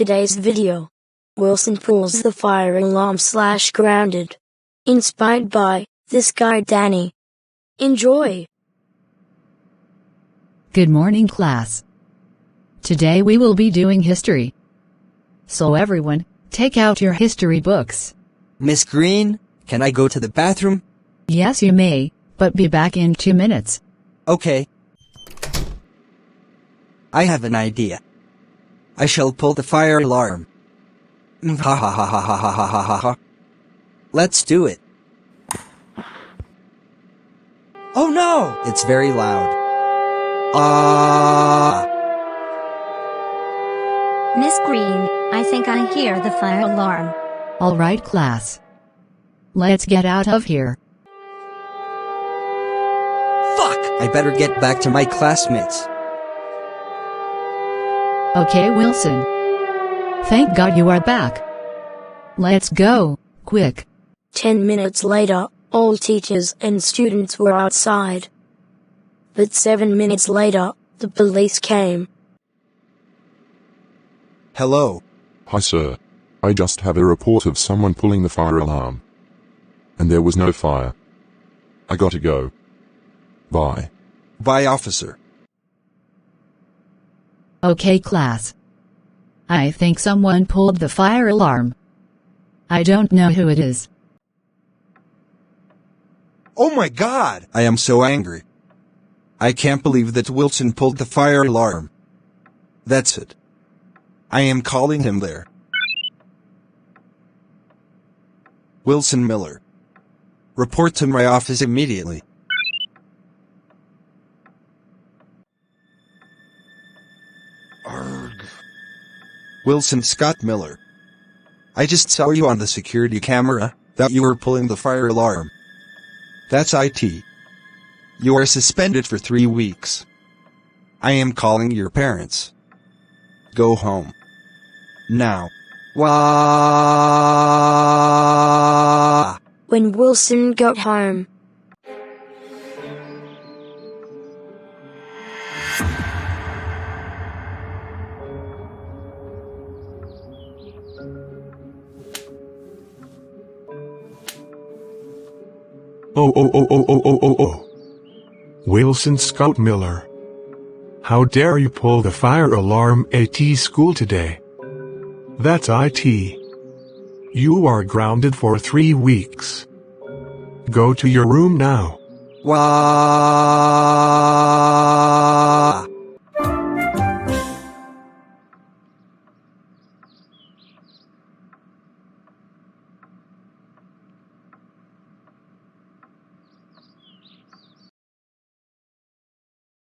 Today's video. Wilson pulls the fire alarm / grounded. Inspired by this guy Danny. Enjoy! Good morning, class. Today we will be doing history. So everyone, take out your history books. Miss Green, can I go to the bathroom? Yes, you may, but be back in 2 minutes. Okay. I have an idea. I shall pull the fire alarm. Ha ha ha ha ha ha ha ha ha. Let's do it. Oh no! It's very loud. Miss Green, I think I hear the fire alarm. All right, class. Let's get out of here. Fuck! I better get back to my classmates. Okay, Wilson. Thank God you are back. Let's go, quick. 10 minutes later, all teachers and students were outside. But 7 minutes later, the police came. Hello. Hi sir. I just have a report of someone pulling the fire alarm. And there was no fire. I gotta go. Bye. Bye, officer. Okay, class. I think someone pulled the fire alarm. I don't know who it is. Oh my God! I am so angry. I can't believe that Wilson pulled the fire alarm. That's it. I am calling him there. Wilson Miller. Report to my office immediately. Arg. Wilson Scott Miller. I just saw you on the security camera, that you were pulling the fire alarm. That's IT. You are suspended for 3 weeks. I am calling your parents. Go home. Now. Wah! When Wilson got home, Oh. Wilson Scott Miller. How dare you pull the fire alarm at school today? That's IT. You are grounded for 3 weeks. Go to your room now. Wah!